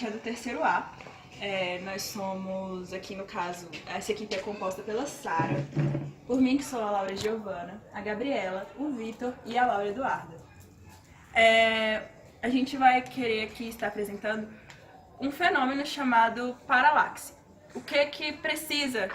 gente é do terceiro A. Nós somos, aqui no caso, essa equipe é composta pela Sara, por mim que sou a Laura Giovana, a Gabriela, o Vitor e a Laura Eduarda. A gente vai querer aqui estar apresentando um fenômeno chamado paralaxe. O que precisa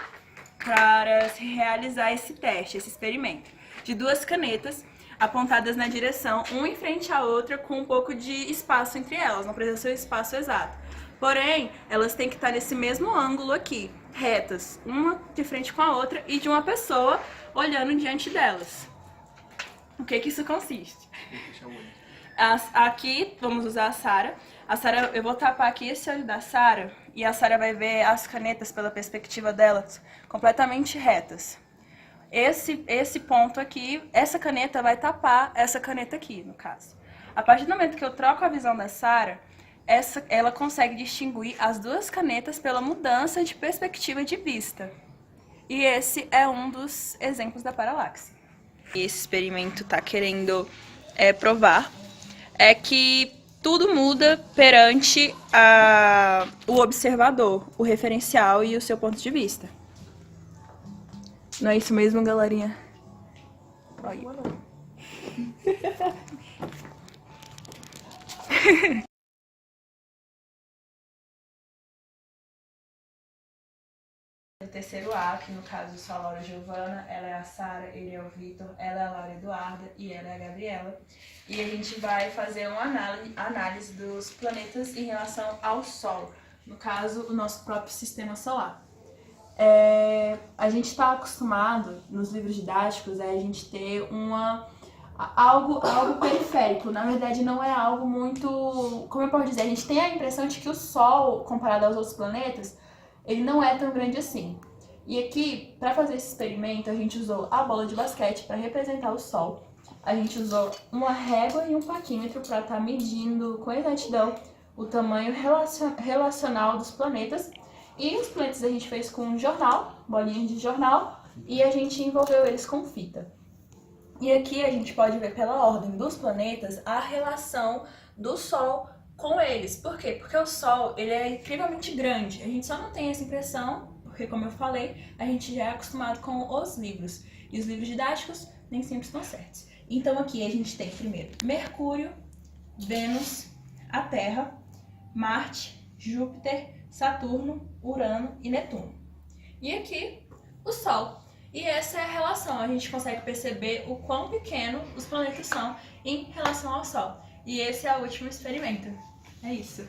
para se realizar esse teste, esse experimento? De duas canetas apontadas na direção, uma em frente à outra, com um pouco de espaço entre elas, não precisa ser o espaço exato. Porém, elas têm que estar nesse mesmo ângulo aqui, retas, uma de frente com a outra e de uma pessoa olhando diante delas. O que isso consiste? Aqui, vamos usar a Sara. Eu vou tapar aqui esse olho da Sara e a Sara vai ver as canetas pela perspectiva delas completamente retas. Esse ponto aqui, essa caneta vai tapar essa caneta aqui, no caso. A partir do momento que eu troco a visão da Sara, ela consegue distinguir as duas canetas pela mudança de perspectiva de vista. E esse é um dos exemplos da paralaxe. Esse experimento está querendo provar que tudo muda perante o observador, o referencial e o seu ponto de vista. Não é isso mesmo, galerinha? Olha. Do terceiro A, que no caso eu sou a Laura Giovana, ela é a Sara, ele é o Vitor, ela é a Laura Eduarda e ela é a Gabriela. E a gente vai fazer uma análise dos planetas em relação ao Sol, no caso, o nosso próprio sistema solar. A gente está acostumado, nos livros didáticos, a gente ter algo periférico. Na verdade, não é algo muito... Como eu posso dizer? A gente tem a impressão de que o Sol, comparado aos outros planetas, ele não é tão grande assim. E aqui, para fazer esse experimento, a gente usou a bola de basquete para representar o Sol. A gente usou uma régua e um paquímetro para estar medindo com exatidão o tamanho relacional dos planetas. E os planetas a gente fez com um jornal, bolinhas de jornal, e a gente envolveu eles com fita. E aqui a gente pode ver pela ordem dos planetas a relação do Sol com eles. Por quê? Porque o Sol ele é incrivelmente grande. A gente só não tem essa impressão, porque como eu falei, a gente já é acostumado com os livros. E os livros didáticos nem sempre estão certos. Então aqui a gente tem primeiro Mercúrio, Vênus, a Terra, Marte, Júpiter, Saturno, Urano e Netuno. E aqui o Sol. E essa é a relação. A gente consegue perceber o quão pequeno os planetas são em relação ao Sol. E esse é o último experimento. É isso.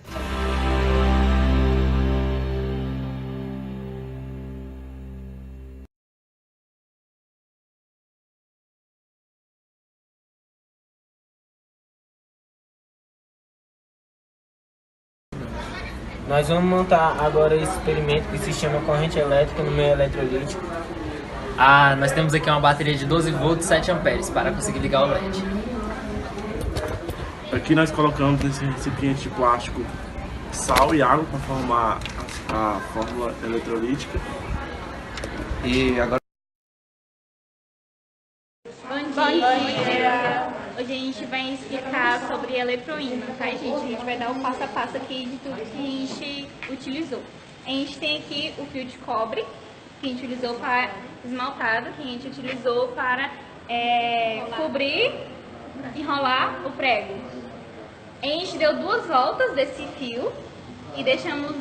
Nós vamos montar agora esse experimento que se chama corrente elétrica no meio eletrolítico. Nós temos aqui uma bateria de 12 volts e 7 amperes para conseguir ligar o LED. Aqui nós colocamos nesse recipiente de plástico sal e água para formar a fórmula eletrolítica. E agora... Bom dia! Hoje a gente vai explicar sobre eletroímã, tá, gente? A gente vai dar o passo a passo aqui de tudo que a gente utilizou. A gente tem aqui o fio de cobre, que a gente utilizou para esmaltado, que a gente utilizou para cobrir, enrolar o prego. A gente deu 2 voltas desse fio e deixamos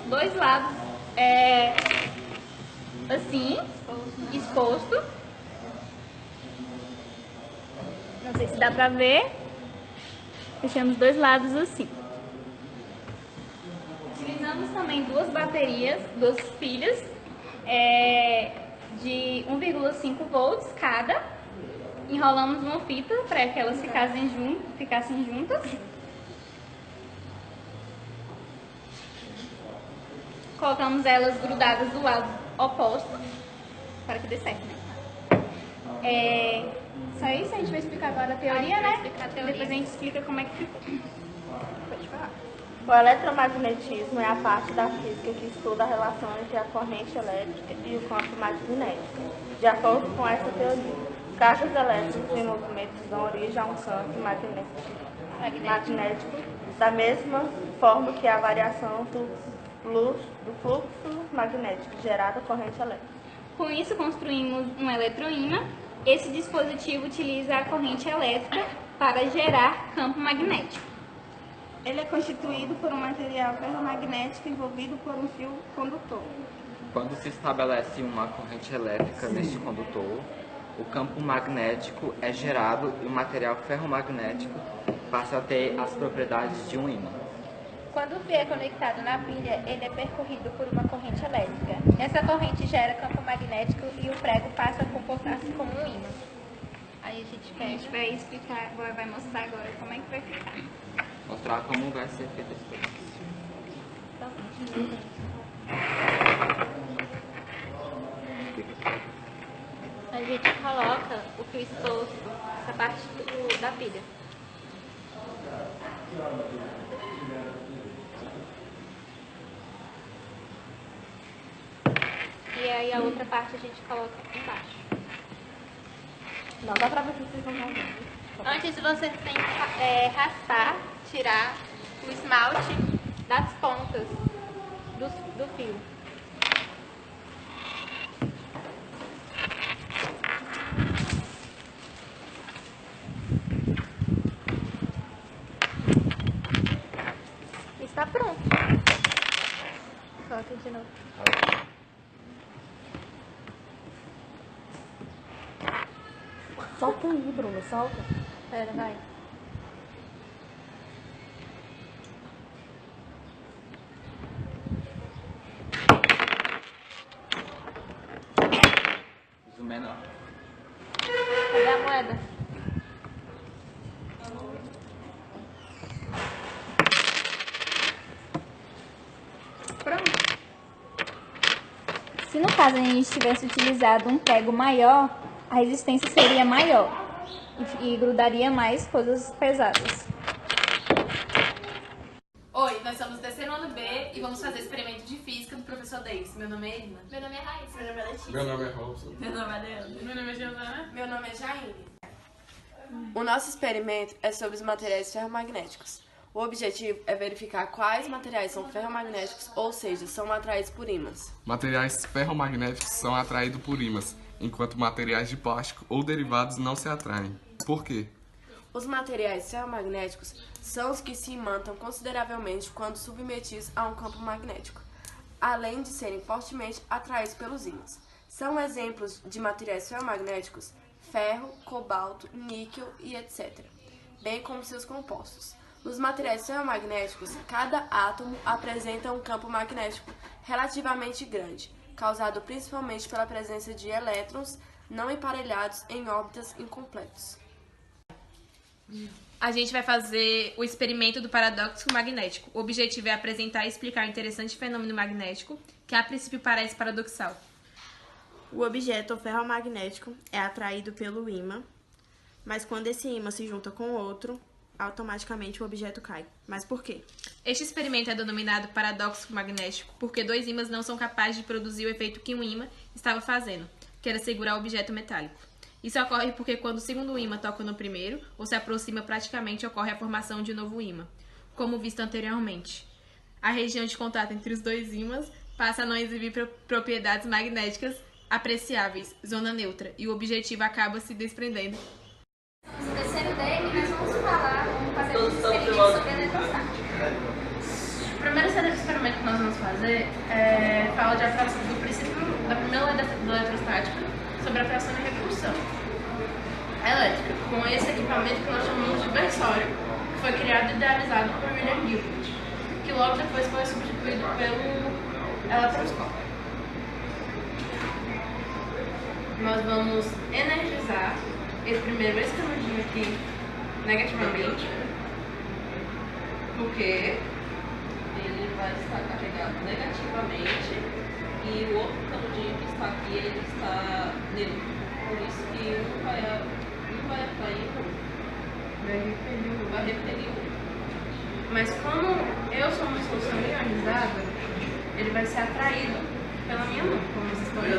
dois lados assim, exposto. Não sei se dá pra ver. Deixamos 2 lados assim. Utilizamos também 2 baterias, 2 pilhas de 1,5 volts cada. Enrolamos uma fita para que elas ficassem juntas. Colocamos elas grudadas do lado oposto para que dê certo, né? Só isso, a gente vai explicar agora a teoria, né? Depois a gente explica como é que ficou. Pode falar. O eletromagnetismo é a parte da física que estuda a relação entre a corrente elétrica e o campo magnético. De acordo com essa teoria, caixas elétricas em movimento dão origem a um campo magnético da mesma forma que a variação do fluxo magnético gerada corrente elétrica. Com isso, construímos um eletroímã. Esse dispositivo utiliza a corrente elétrica para gerar campo magnético. Ele é constituído por um material ferromagnético envolvido por um fio condutor. Quando se estabelece uma corrente elétrica neste condutor, o campo magnético é gerado e o material ferromagnético passa a ter as propriedades de um ímã. Quando o fio é conectado na pilha, ele é percorrido por uma corrente elétrica. Essa corrente gera campo magnético e o prego passa a comportar-se como um ímã. Aí a gente vai explicar, vai mostrar agora como é que vai ficar. Mostrar como vai ser feito esse processo. A gente coloca o fio exposto, essa parte da pilha. E aí a outra parte a gente coloca embaixo. Não dá pra ver se vocês vão fazer. Antes você tem que raspar, tirar o esmalte das pontas do fio. Está pronto. Solta de novo. Solta aí, Bruno, solta. Pera, vai. O menor. Cadê a moeda? Pronto. Se no caso a gente tivesse utilizado um prego maior, a resistência seria maior e grudaria mais coisas pesadas. Oi, nós somos do terceiro ano B e vamos fazer experimento de física do professor Davis. Meu nome é Irma. Meu nome é Raíssa. Meu nome é Letícia. Meu nome é Robson. Meu nome é Leandro. Meu nome é Giovana. Meu nome é Jaine. O nosso experimento é sobre os materiais ferromagnéticos. O objetivo é verificar quais materiais são ferromagnéticos, ou seja, são atraídos por ímãs. Materiais ferromagnéticos são atraídos por ímãs, enquanto materiais de plástico ou derivados não se atraem. Por quê? Os materiais ferromagnéticos são os que se imantam consideravelmente quando submetidos a um campo magnético, além de serem fortemente atraídos pelos ímãs. São exemplos de materiais ferromagnéticos ferro, cobalto, níquel e etc., bem como seus compostos. Nos materiais ferromagnéticos, cada átomo apresenta um campo magnético relativamente grande, causado principalmente pela presença de elétrons não emparelhados em órbitas incompletos. A gente vai fazer o experimento do paradoxo magnético. O objetivo é apresentar e explicar um interessante fenômeno magnético que a princípio parece paradoxal. O objeto ferromagnético é atraído pelo ímã, mas quando esse ímã se junta com outro, automaticamente o objeto cai. Mas por quê? Este experimento é denominado paradoxo magnético porque dois ímãs não são capazes de produzir o efeito que um ímã estava fazendo, que era segurar o objeto metálico. Isso ocorre porque quando o segundo ímã toca no primeiro, ou se aproxima praticamente, ocorre a formação de um novo ímã, como visto anteriormente. A região de contato entre os dois ímãs passa a não exibir propriedades magnéticas apreciáveis, zona neutra, e o objetivo acaba se desprendendo. No terceiro dele, nós vamos fazer um experimento sobre eletrostática. O primeiro experimento que nós vamos fazer fala do princípio da primeira lei da eletrostática sobre a atração e repulsão elétrica, com esse equipamento que nós chamamos de versório, que foi criado e idealizado por William Gilbert, que logo depois foi substituído pelo eletroscópio. Nós vamos energizar esse primeiro canudinho aqui negativamente, porque ele vai estar carregado negativamente e o outro canudinho que está aqui, ele está neutro. Por isso que um vai atrair o outro, vai repelir o outro. Mas como eu sou uma solução ionizada, ele vai ser atraído pela minha mão, como vocês estão vendo.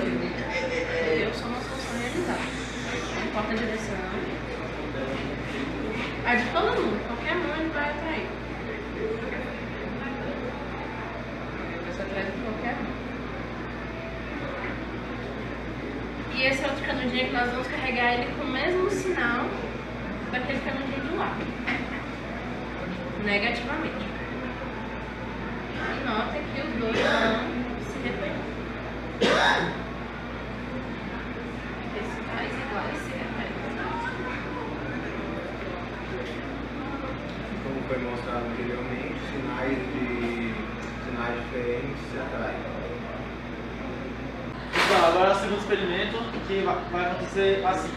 Eu sou uma solução ionizada. Não importa a direção. A de todo mundo, qualquer mão ele vai atrair. Essa atrás de qualquer um. E esse outro canudinho que nós vamos carregar ele com o mesmo sinal daquele canudinho do lado. Negativamente. E nota que os dois vão se repetir. Esse faz igual esse repete. Como foi mostrado anteriormente, sinais diferentes se atraem. Então, agora é o segundo experimento que vai acontecer assim.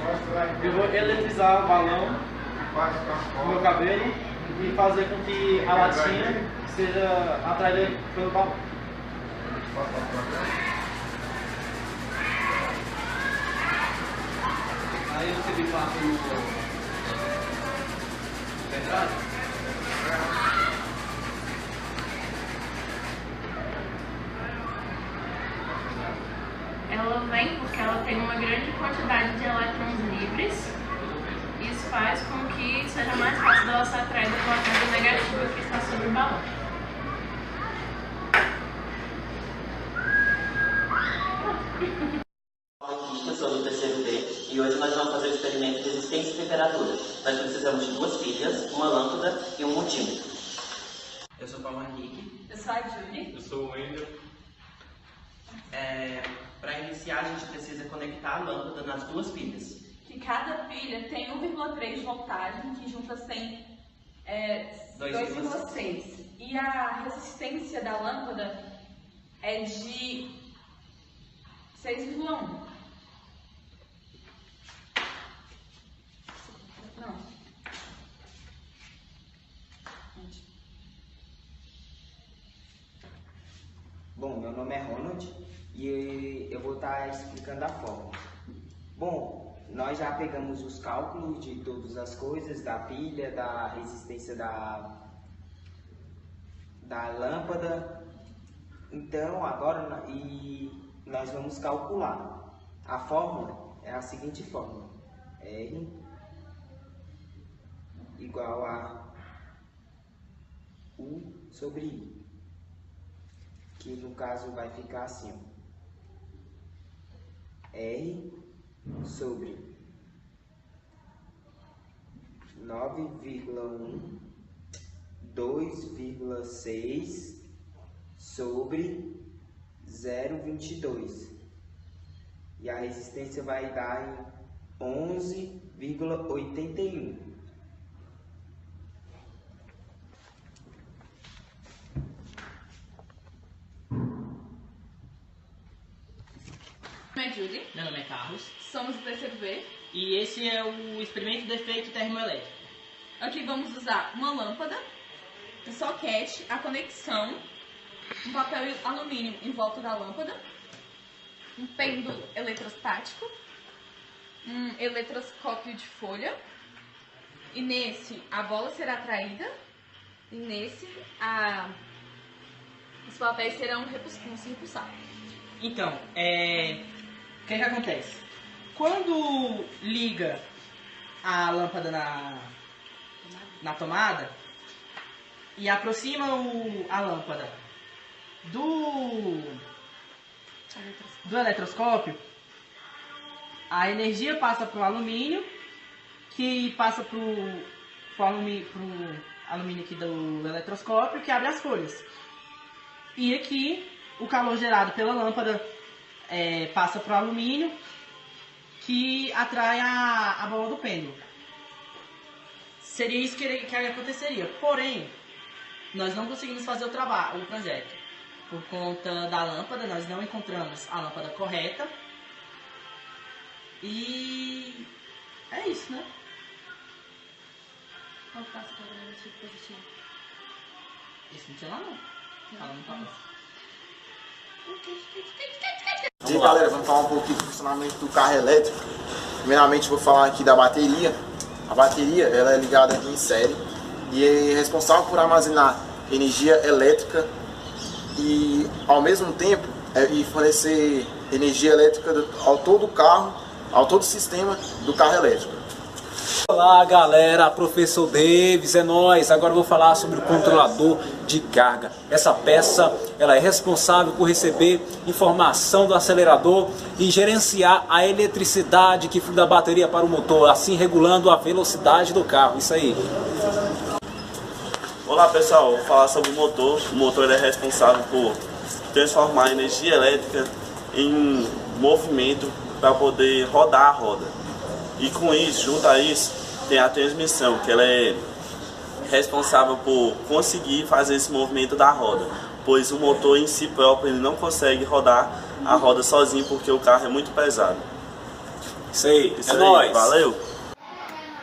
Eu vou eletrizar o balão com o meu cabelo e fazer com que a latinha seja atraída pelo balão. Aí você me passa no... Verdade? Ela vem porque ela tem uma grande quantidade de elétrons livres. Isso faz com que seja mais fácil dela ser atraída pela carga negativa que está sobre o balão. Eu sou do terceiro D e hoje nós vamos fazer o experimento de resistência e temperatura. Nós precisamos de 2 pilhas, uma lâmpada e um multímetro. Eu sou o Paulo Henrique. Eu sou a Julie. Eu sou o Wendel. Para iniciar, a gente precisa conectar a lâmpada nas 2 pilhas. Que cada pilha tem 1,3 de voltagem, que juntas tem 2,6. E a resistência da lâmpada é de 6,1. Não. Bom, meu nome é Ronald e eu vou estar explicando a fórmula. Bom, nós já pegamos os cálculos de todas as coisas, da pilha, da resistência da lâmpada. Então, agora nós vamos calcular. A fórmula é a seguinte fórmula. R igual a U sobre I. Que no caso vai ficar assim, ó. R sobre 9,1, 2,6 sobre 0,22. E a resistência vai dar em 11,81. Meu nome é Julie. Meu nome é Carlos. Somos do terceiro B. E esse é o experimento de efeito termoelétrico. Aqui vamos usar uma lâmpada, um soquete, a conexão, um papel alumínio em volta da lâmpada, um pêndulo eletrostático, um eletroscópio de folha, e nesse a bola será atraída, e nesse os papéis serão se repulsar. Então, o que acontece? Quando liga a lâmpada na tomada e aproxima a lâmpada do eletroscópio, a energia passa para o alumínio, que passa para o alumínio aqui do eletroscópio, que abre as folhas. E aqui o calor gerado pela lâmpada passa para o alumínio, que atrai a bola do pêndulo. Seria isso que aconteceria. Porém, nós não conseguimos fazer o projeto. Por conta da lâmpada, nós não encontramos a lâmpada correta. E é isso, né? Qual passa para o negativo positivo? Isso não tinha lá não. Fala no passo. E aí, galera, vamos falar um pouquinho do funcionamento do carro elétrico. Primeiramente vou falar aqui da bateria. A bateria ela é ligada aqui em série e é responsável por armazenar energia elétrica e ao mesmo tempo fornecer energia elétrica ao todo o carro, ao todo o sistema do carro elétrico. Olá galera, professor Davis, é nóis. Agora eu vou falar sobre o controlador de carga. Essa peça ela é responsável por receber informação do acelerador e gerenciar a eletricidade que flui da bateria para o motor, assim regulando a velocidade do carro. Isso aí. Olá pessoal, vou falar sobre o motor. O motor é responsável por transformar a energia elétrica em movimento para poder rodar a roda. E com isso, junto a isso, tem a transmissão, que ela é responsável por conseguir fazer esse movimento da roda, pois o motor em si próprio ele não consegue rodar a roda sozinho porque o carro é muito pesado. Isso aí, é nóis. Valeu!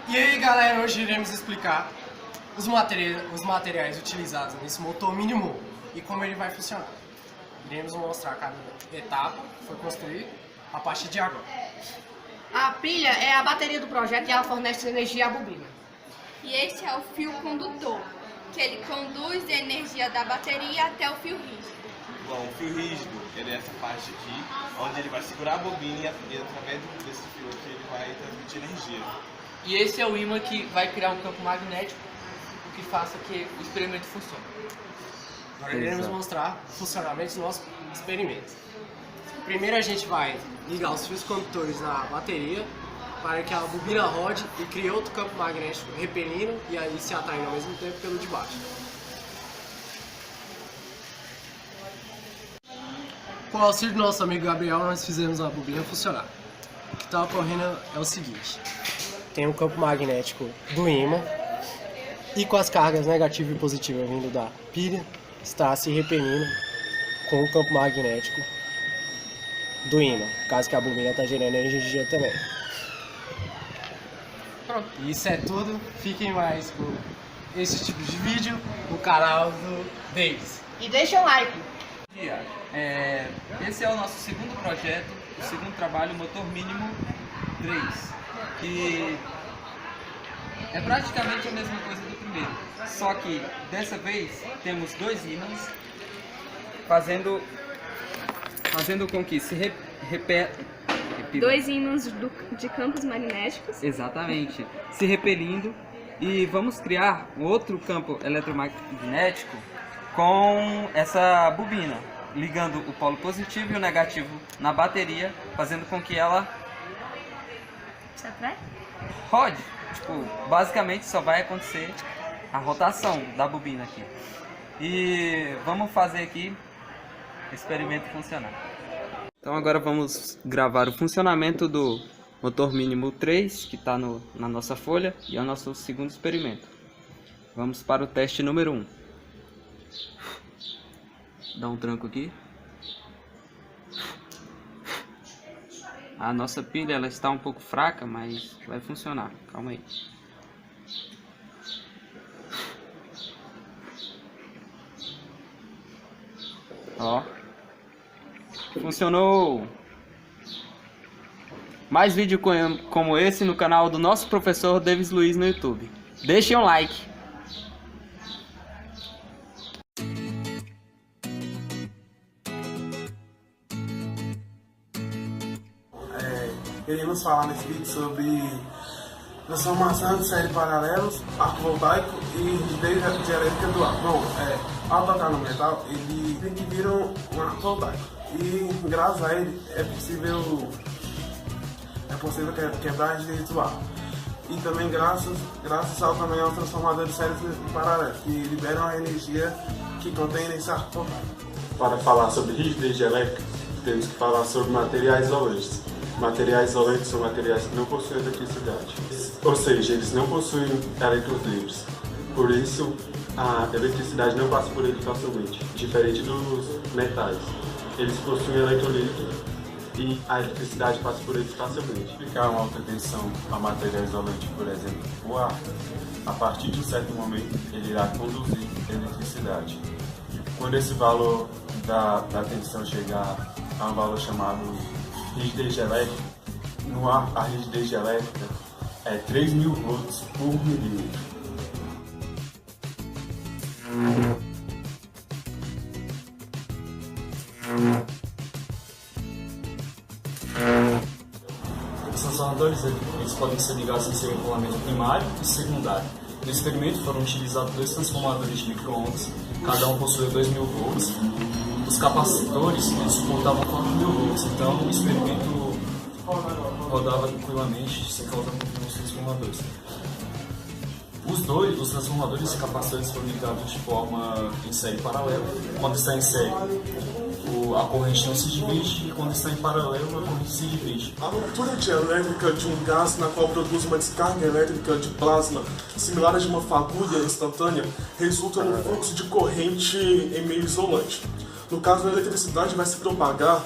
E aí galera, hoje iremos explicar os materiais utilizados nesse motor mínimo e como ele vai funcionar. Iremos mostrar cada etapa que foi construída a partir de agora. A pilha é a bateria do projeto e ela fornece energia à bobina. E esse é o fio condutor, que ele conduz a energia da bateria até o fio rígido. Bom, o fio rígido, ele é essa parte aqui, onde ele vai segurar a bobina e através desse fio aqui ele vai transmitir energia. E esse é o ímã que vai criar um campo magnético, o que faça que o experimento funcione. Agora iremos mostrar o funcionamento do nosso experimento. Primeiro a gente vai ligar os fios condutores na bateria para que a bobina rode e crie outro campo magnético repelindo e aí se atraindo ao mesmo tempo pelo de baixo. Com o auxílio do nosso amigo Gabriel, nós fizemos a bobina funcionar. O que está ocorrendo é o seguinte: tem um campo magnético do ímã e com as cargas negativa e positiva vindo da pilha, está se repelindo com o campo magnético do ímã, caso que a bobina está gerando energia também. Pronto. Isso é tudo. Fiquem mais com esse tipo de vídeo no canal do Davis. E deixa o like. Esse é o nosso segundo projeto, o segundo trabalho, Motor Mínimo 3, que é praticamente a mesma coisa do primeiro, só que dessa vez temos dois ímãs fazendo com que se repita. Dois ímãs de campos magnéticos. Exatamente. Se repelindo, e vamos criar um outro campo eletromagnético com essa bobina, ligando o polo positivo e o negativo na bateria, fazendo com que ela rode. Tipo, basicamente só vai acontecer a rotação da bobina aqui. E vamos fazer aqui o experimento funcionar. Então agora vamos gravar o funcionamento do motor mínimo 3, que está na nossa folha, e é o nosso segundo experimento. Vamos para o teste número 1. Dá um tranco aqui. A nossa pilha ela está um pouco fraca, mas vai funcionar. Calma aí. Ó. Funcionou! Mais vídeo como esse no canal do nosso professor Davis Luiz no YouTube. Deixem um like! Queríamos falar nesse vídeo sobre transformação de série paralelos, arco voltaico e rigidez dialética do ar. Bom, ao tocar no metal, ele tem que virar um arco voltaico. E graças a ele é possível quebrar a rigidez do ar. E também graças também aos transformadores de séries paralelos, que liberam a energia que contém nesse arco voltaico. Para falar sobre rigidez dialética, temos que falar sobre materiais isolantes. Materiais isolantes são materiais que não possuem eletricidade, ou seja, eles não possuem elétrons livres. Por isso, a eletricidade não passa por ele facilmente, diferente dos metais. Eles possuem elétron livre e a eletricidade passa por eles facilmente. Aplicar uma alta tensão a material isolante, por exemplo, o ar, a partir de um certo momento ele irá conduzir eletricidade. Quando esse valor da tensão chegar a um valor chamado rigidez elétrica, no ar a rigidez elétrica é 3.000 volts por milímetro. Essas transformadores eles podem ser ligados em seu regulamento primário e secundário. No experimento foram utilizados 2 transformadores de micro-ondas, cada um possuía 2.000 volts. Os capacitores eles suportavam 4.000 volts, então o experimento rodava tranquilamente sem causar problema nos transformadores. Os transformadores e capacitores foram ligados de forma em série paralela. Quando está em série, a corrente não se divide, e quando está em paralelo, a corrente se divide. A ruptura dielétrica de um gás na qual produz uma descarga elétrica de plasma similar a de uma fagulha instantânea resulta no fluxo de corrente em meio isolante. No caso, a eletricidade vai se propagar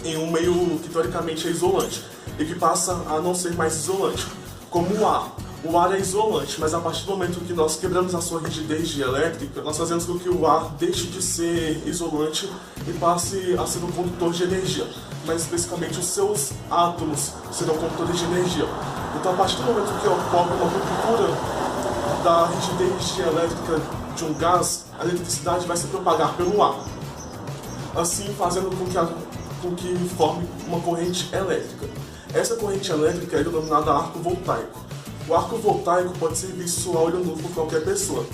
em um meio que teoricamente é isolante e que passa a não ser mais isolante, como o ar. O ar é isolante, mas a partir do momento que nós quebramos a sua rigidez dielétrica, nós fazemos com que o ar deixe de ser isolante e passe a ser um condutor de energia. Mais especificamente, os seus átomos serão condutores de energia. Então, a partir do momento que ocorre uma ruptura da rigidez dielétrica de um gás, a eletricidade vai se propagar pelo ar, assim fazendo com que forme uma corrente elétrica. Essa corrente elétrica é denominada arco voltaico. O arco voltaico pode ser visto a olho nu por qualquer pessoa,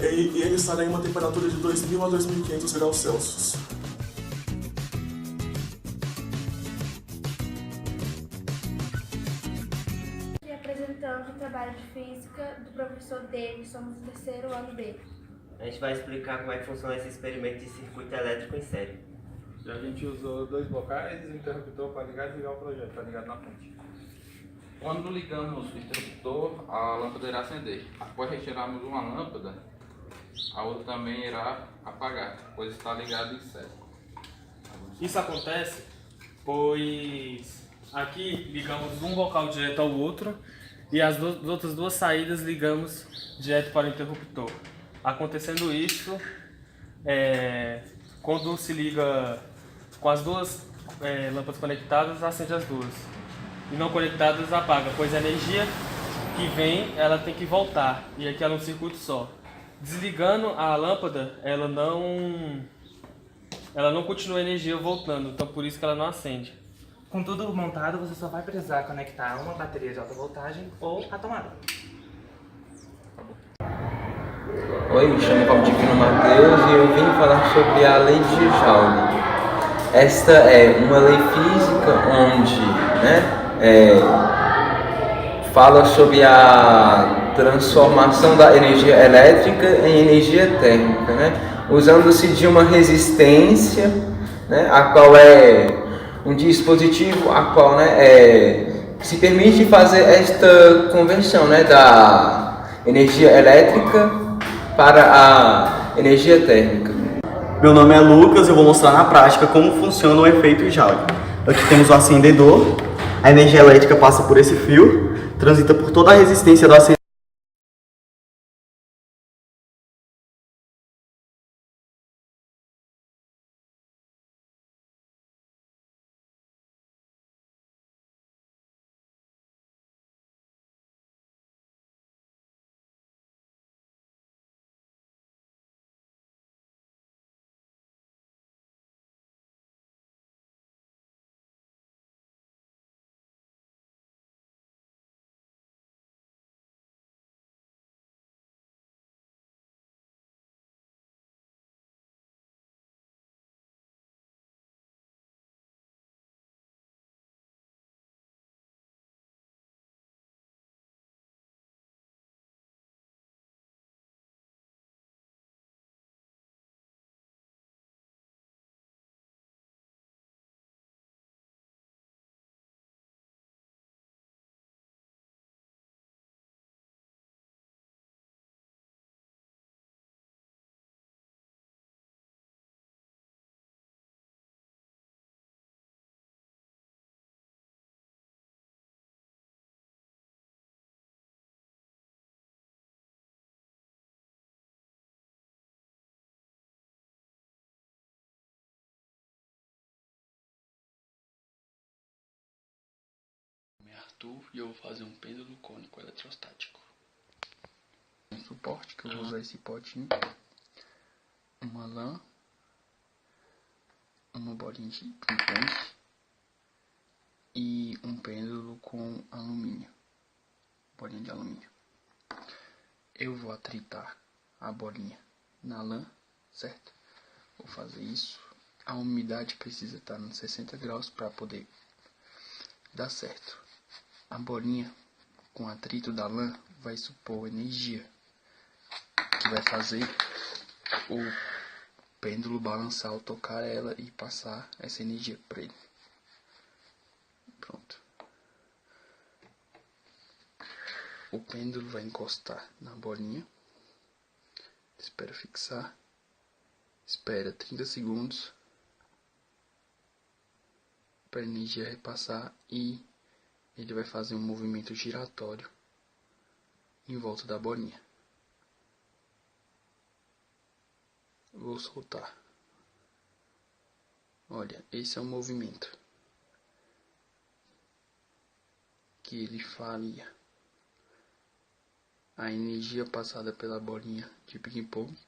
e ele estará em uma temperatura de 2.000 a 2.500 graus Celsius. E apresentando o trabalho de física do professor Davis, somos do 3º ano B. A gente vai explicar como é que funciona esse experimento de circuito elétrico em série. A gente usou 2 bocais e um interruptor para ligar e desligar o projeto, está ligado na fonte. Quando ligamos o interruptor, a lâmpada irá acender. Após retirarmos uma lâmpada, a outra também irá apagar, pois está ligada em série. Isso acontece pois aqui ligamos um bocal direto ao outro e as outras 2 saídas ligamos direto para o interruptor. Acontecendo isso, quando se liga com as 2 lâmpadas conectadas, acende as 2. E não conectadas, apaga, pois a energia que vem, ela tem que voltar. E aqui ela é um circuito só. Desligando a lâmpada, ela não continua a energia voltando, então por isso que ela não acende. Com tudo montado, você só vai precisar conectar uma bateria de alta voltagem ou a tomada. Oi, me chamo Valdivino Matheus e eu vim falar sobre a lei de Joule. Esta é uma lei física onde fala sobre a transformação da energia elétrica em energia térmica, usando-se de uma resistência, a qual é um dispositivo a qual se permite fazer esta conversão da energia elétrica para a energia térmica. Meu nome é Lucas e eu vou mostrar na prática como funciona o efeito Joule. Aqui temos o acendedor, a energia elétrica passa por esse fio, transita por toda a resistência do acendedor. Arthur e eu vou fazer um pêndulo cônico eletrostático. Um suporte que eu vou usar esse potinho, uma lã, uma bolinha de ping-pong e aqui um pêndulo com alumínio, bolinha de alumínio. Eu vou atritar a bolinha na lã, certo? Vou fazer isso. A umidade precisa estar nos 60 graus para poder dar certo. A bolinha com atrito da lã vai supor energia, que vai fazer o pêndulo balançar ao tocar ela e passar essa energia para ele. Pronto. O pêndulo vai encostar na bolinha. Espera fixar. Espera 30 segundos para a energia repassar e ele vai fazer um movimento giratório em volta da bolinha. Vou soltar. Olha, esse é o movimento que ele faria. A energia passada pela bolinha de ping-pong,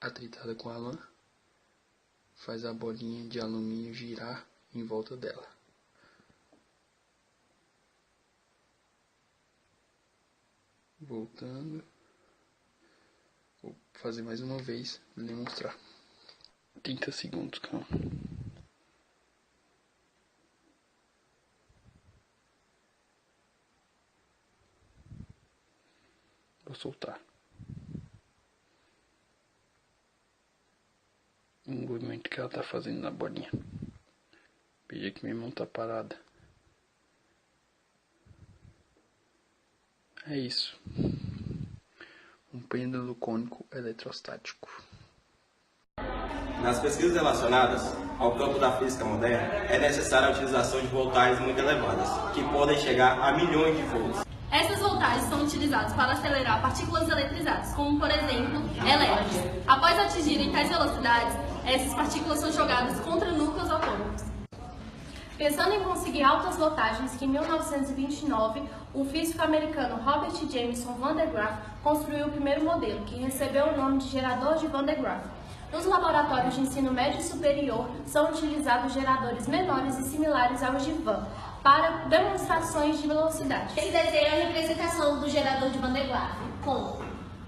atritada com a lã, faz a bolinha de alumínio girar em volta dela. Voltando. Vou fazer mais uma vez para demonstrar. 30 segundos, calma. Vou soltar. O movimento que ela tá fazendo na bolinha. Pedir que minha mão tá parada. É isso. Um pêndulo cônico eletrostático. Nas pesquisas relacionadas ao campo da física moderna, é necessária a utilização de voltagens muito elevadas, que podem chegar a milhões de volts. Essas voltagens são utilizadas para acelerar partículas eletrizadas, como por exemplo, elétrons. Após atingirem tais velocidades, essas partículas são jogadas contra núcleos atômicos. Pensando em conseguir altas voltagens, que em 1929, o físico americano Robert Jameson Van de Graaff construiu o primeiro modelo, que recebeu o nome de gerador de Van de Graaff. Nos laboratórios de ensino médio e superior, são utilizados geradores menores e similares aos de Van, para demonstrações de velocidade. Esse desenho é a representação do gerador de Van de Graaff, com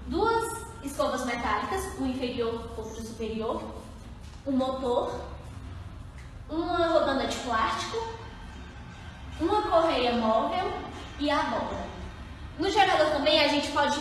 duas escovas metálicas, o inferior contra o superior, um motor, uma rodanda de plástico, uma correia móvel e a roda. No gerador também a gente pode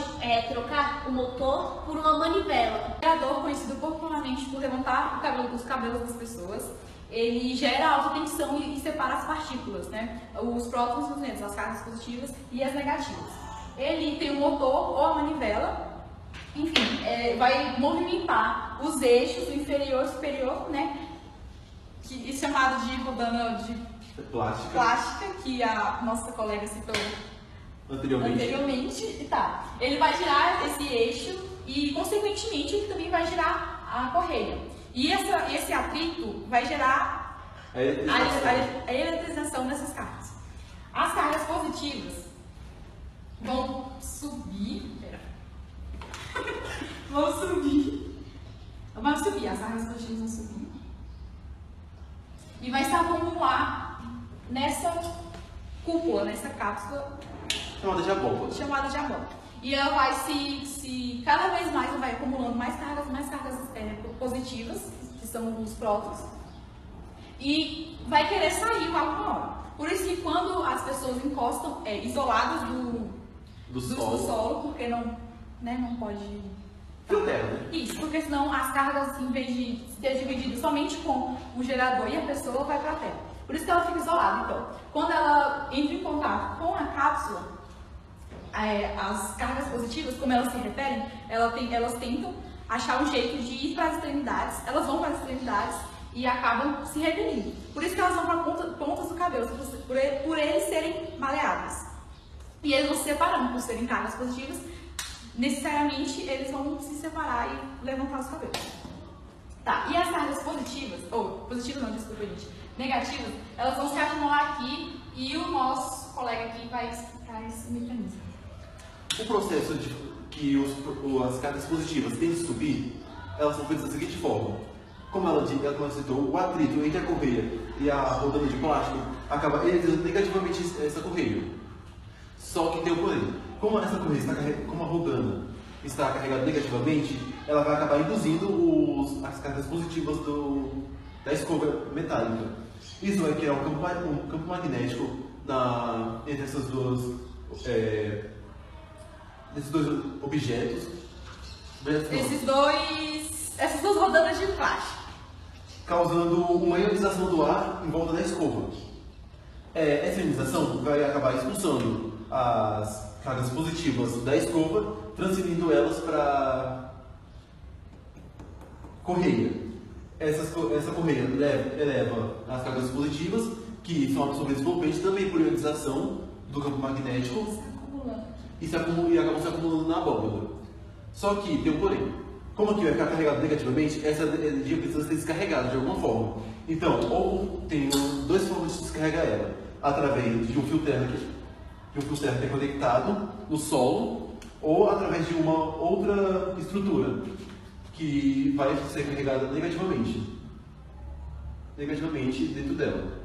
trocar o motor por uma manivela. O gerador, conhecido popularmente por levantar os cabelos das pessoas, ele gera alta tensão e separa as partículas, né? Os prótons e os nêutrons, as cargas positivas e as negativas. Ele tem um motor ou a manivela, enfim, vai movimentar os eixos, o inferior e o superior, né? Que é chamado de rodana de plástica, que a nossa colega citou anteriormente. Tá. Ele vai girar esse eixo e, consequentemente, ele também vai girar a correia. E esse atrito vai gerar a eletrização dessas cargas. As cargas positivas vão subir. Vão subir, as cargas positivas vão subir. E vai se acumular nessa cúpula, nessa cápsula chamada de abóbora. E ela vai cada vez mais vai acumulando mais cargas positivas, que são os prótons, e vai querer sair alguma hora. Por isso que quando as pessoas encostam isoladas do solo, porque não pode... Isso, porque senão as cargas, em vez de ser divididas somente com o gerador e a pessoa, vai para a terra. Por isso que ela fica isolada. Então, quando ela entra em contato com a cápsula, as cargas positivas, como elas se referem, elas tentam achar um jeito de ir para as extremidades, elas vão para as extremidades e acabam se repelindo. Por isso que elas vão para pontas do cabelo, por eles serem maleáveis. E eles vão se separando, por serem cargas positivas, necessariamente eles vão se separar e levantar os cabelos. Tá, e as cargas negativas, elas vão se acumular aqui e o nosso colega aqui vai explicar esse mecanismo. O processo de que as cargas positivas têm de subir, elas são feitas da seguinte forma. como ela citou, o atrito entre a correia e a rodando de plástico acaba energizando negativamente essa correia. Só que tem um porém. Como essa correia como a rodana está carregada negativamente, ela vai acabar induzindo as cargas positivas da escova metálica. Isso vai criar um campo magnético entre esses dois objetos. Essas duas rodanas de plástico. Causando uma ionização do ar em volta da escova. Essa ionização vai acabar expulsando as cargas positivas da escova, transferindo elas para correia. Essa correia eleva as cargas positivas, que são absorvidas pelo peixe, também por ionização do campo magnético, e acabam se acumulando na abóbora. Só que tem um porém. Como aqui vai ficar carregado negativamente, essa energia precisa ser descarregada de alguma forma. Então, ou tem duas formas de descarregar ela: através de um fio terra que é conectado no solo, ou através de uma outra estrutura que vai ser carregada negativamente dentro dela.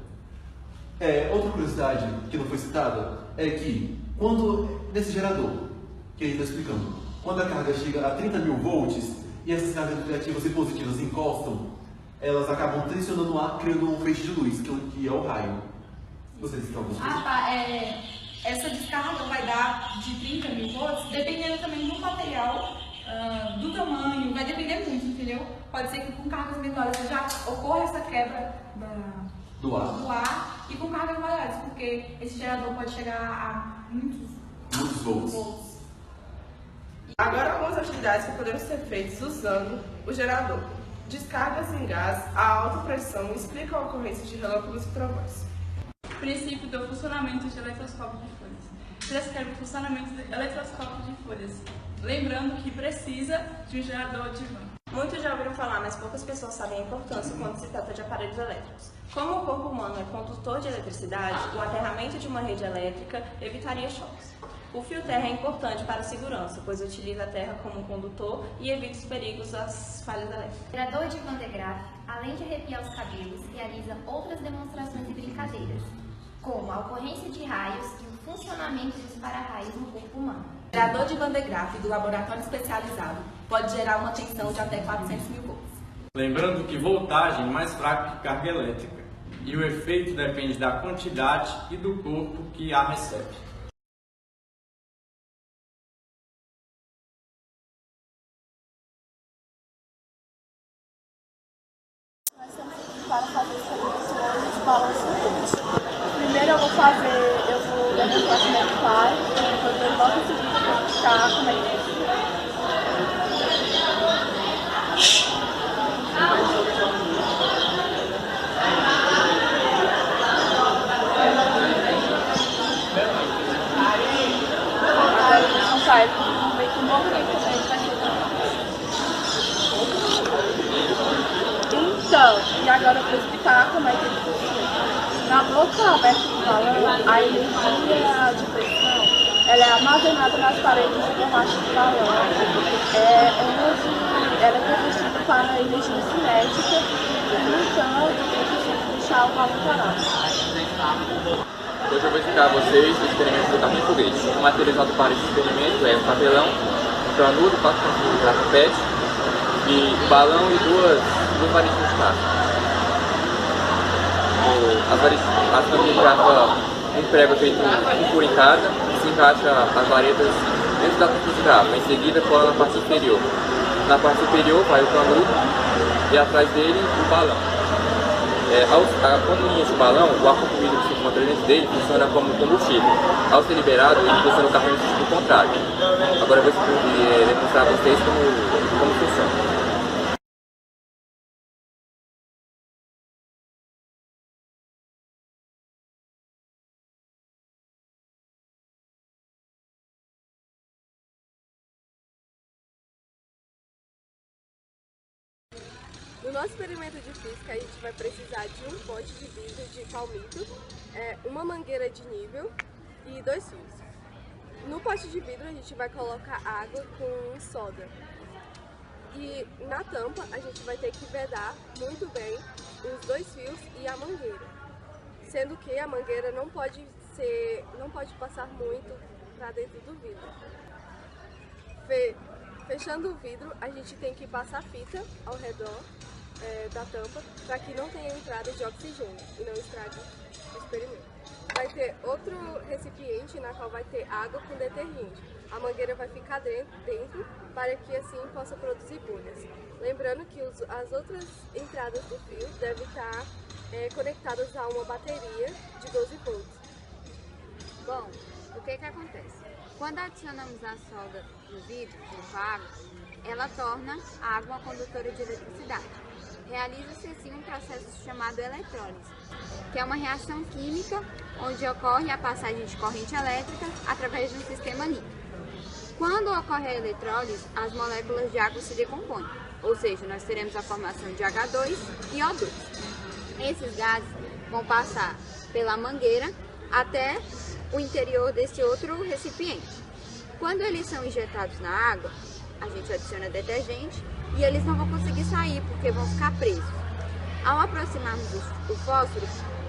Outra curiosidade que não foi citada é que nesse gerador que a gente está explicando, quando a carga chega a 30.000 volts e essas cargas negativas e positivas encostam, elas acabam tensionando o ar, criando um feixe de luz, que é o raio. Vocês estão Essa descarga vai dar de 30.000 volts, dependendo também do material, do tamanho, vai depender muito, entendeu? Pode ser que com cargas menores já ocorra essa quebra do ar e com cargas maiores, porque esse gerador pode chegar a muitos volts. Agora, algumas atividades que podemos ser feitas usando o gerador. Descargas em gás a alta pressão explicam a ocorrência de relâmpagos e trovões. Princípio do funcionamento de eletroscópio de folhas. Descreve o funcionamento do eletroscópio de folhas. Lembrando que precisa de um gerador de van. Muitos já ouviram falar, mas poucas pessoas sabem a importância quando se trata de aparelhos elétricos. Como o corpo humano é condutor de eletricidade, o aterramento de uma rede elétrica evitaria choques. O fio terra é importante para a segurança, pois utiliza a terra como condutor e evita os perigos das falhas elétricas. O gerador de Van de Graaff, além de arrepiar os cabelos, realiza outras demonstrações e brincadeiras, como a ocorrência de raios e o funcionamento dos para-raios no corpo humano. O gerador de Van de Graaff do laboratório especializado pode gerar uma tensão de até 400.000 volts. Lembrando que voltagem é mais fraca que carga elétrica, e o efeito depende da quantidade e do corpo que a recebe. Para fazer experiências de balanço. Primeiro eu vou demonstrar como é que faz, depois logo em seguida eu vou explicar como é que é. Não sai, meio que um movimento também vai ser. Então, e agora eu vou explicar como é que ele funciona. Na boca aberta do balão, a energia de pressão ela é armazenada nas paredes do formato do balão. Ela é convertida para energia cinética e, no entanto, é possível deixar o balão parado. Hoje eu vou explicar a vocês o experimento do carrinho foguete. O material usado para esse experimento é um papelão, um canudo, 4 de garrafa PET, e um balão e duas varetas de carro. As tampinhas de garrafa, um prego feito um por em cada, se encaixa as varetas dentro da tampa de garrafa, em seguida cola na parte superior. Na parte superior vai o canudo e atrás dele o balão. Quando enche o balão, o ar comprimido que se encontra dentro dele funciona como combustível. Ao ser liberado, ele funciona o carrinho no sentido contrário. Agora eu vou demonstrar a vocês como funciona. No nosso experimento de física, a gente vai precisar de um pote de vidro de palmito, uma mangueira de nível e 2 fios. No pote de vidro, a gente vai colocar água com soda. E na tampa a gente vai ter que vedar muito bem os 2 fios e a mangueira. Sendo que a mangueira não pode passar muito para dentro do vidro. Fechando o vidro, a gente tem que passar fita ao redor da tampa para que não tenha entrada de oxigênio e não estrague o experimento. Vai ter outro recipiente na qual vai ter água com detergente. A mangueira vai ficar dentro para que assim possa produzir bolhas. Lembrando que as outras entradas do fio devem estar conectadas a uma bateria de 12 volts. Bom, o que acontece? Quando adicionamos a solda no vidro, com água, ela torna a água uma condutora de eletricidade. Realiza-se assim um processo chamado eletrólise, que é uma reação química onde ocorre a passagem de corrente elétrica através de um sistema líquido. Quando ocorre a eletrólise, as moléculas de água se decompõem, ou seja, nós teremos a formação de H2 e O2. Esses gases vão passar pela mangueira até o interior desse outro recipiente. Quando eles são injetados na água, a gente adiciona detergente e eles não vão conseguir sair porque vão ficar presos. Ao aproximarmos o fósforo,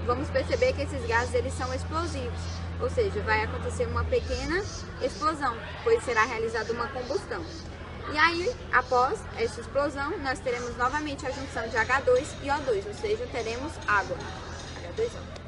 vamos perceber que esses gases eles são explosivos, ou seja, vai acontecer uma pequena explosão, pois será realizada uma combustão. E aí, após essa explosão, nós teremos novamente a junção de H2 e O2, ou seja, teremos água, H2O.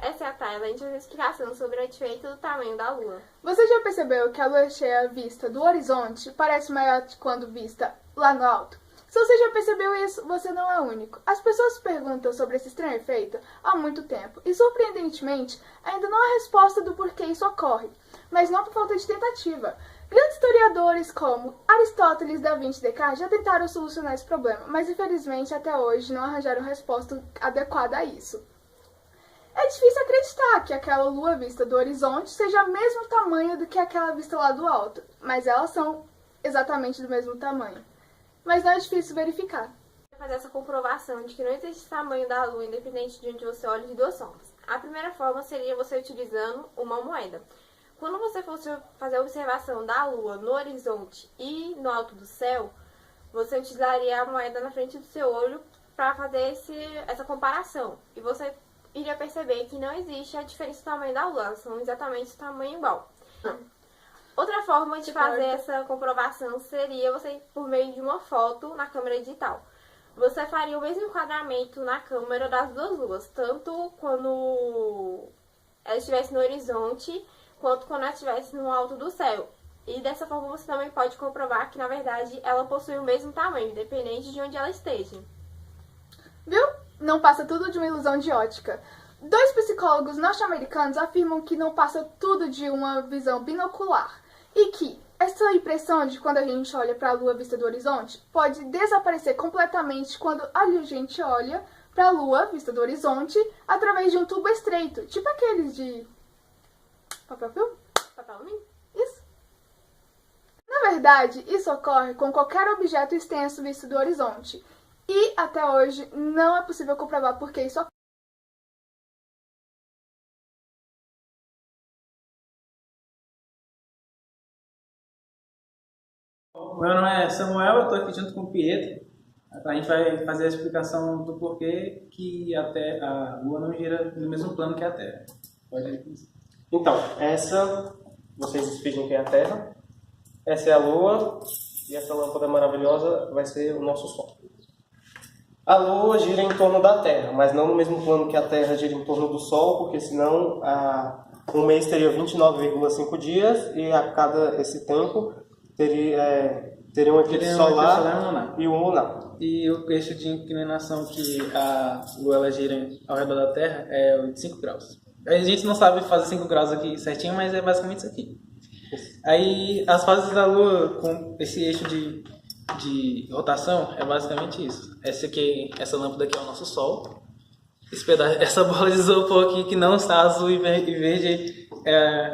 Essa é a Tayla de uma explicação sobre a diferença do tamanho da Lua. Você já percebeu que a Lua cheia vista do horizonte parece maior que quando vista lá no alto? Se você já percebeu isso, você não é único. As pessoas perguntam sobre esse estranho efeito há muito tempo e, surpreendentemente, ainda não há resposta do porquê isso ocorre, mas não por falta de tentativa. Grandes historiadores como Aristóteles, Da Vinci e Descartes já tentaram solucionar esse problema, mas infelizmente até hoje não arranjaram resposta adequada a isso. É difícil acreditar que aquela lua vista do horizonte seja o mesmo tamanho do que aquela vista lá do alto, mas elas são exatamente do mesmo tamanho. Mas não é difícil verificar. Fazer essa comprovação de que não existe tamanho da Lua independente de onde você olha de duas formas. A primeira forma seria você utilizando uma moeda. Quando você fosse fazer a observação da Lua no horizonte e no alto do céu, você utilizaria a moeda na frente do seu olho para fazer essa comparação. E você iria perceber que não existe a diferença do tamanho da Lua, elas são exatamente do tamanho igual. Outra forma de fazer essa comprovação seria você por meio de uma foto na câmera digital. Você faria o mesmo enquadramento na câmera das duas luas, tanto quando ela estivesse no horizonte, quanto quando ela estivesse no alto do céu. E dessa forma você também pode comprovar que, na verdade, ela possui o mesmo tamanho, independente de onde ela esteja. Viu? Não passa tudo de uma ilusão de ótica. 2 psicólogos norte-americanos afirmam que não passa tudo de uma visão binocular e que essa impressão de quando a gente olha para a lua vista do horizonte pode desaparecer completamente quando a gente olha para a lua vista do horizonte através de um tubo estreito, tipo aqueles de papel filme? Papel alumínio? Isso. Na verdade, isso ocorre com qualquer objeto extenso visto do horizonte. E, até hoje, não é possível comprovar por que isso ocorre. Meu nome é Samuel, eu estou aqui junto com o Pietro. A gente vai fazer a explicação do porquê que a Lua não gira no mesmo plano que a Terra. Pode ir. Então, vocês fingem que é a Terra, essa é a Lua, e essa lâmpada maravilhosa vai ser o nosso Sol. A Lua gira em torno da Terra, mas não no mesmo plano que a Terra gira em torno do Sol, porque senão um mês teria 29,5 dias e a cada esse tempo teria um eclipse solar e um lunar. E o eixo de inclinação que a Lua ela gira ao redor da Terra é 5 graus. A gente não sabe fazer 5 graus aqui certinho, mas é basicamente isso aqui. Aí as fases da Lua com esse eixo de rotação é basicamente isso. Essa lâmpada aqui é o nosso Sol. Essa bola de isopor aqui que não está azul e verde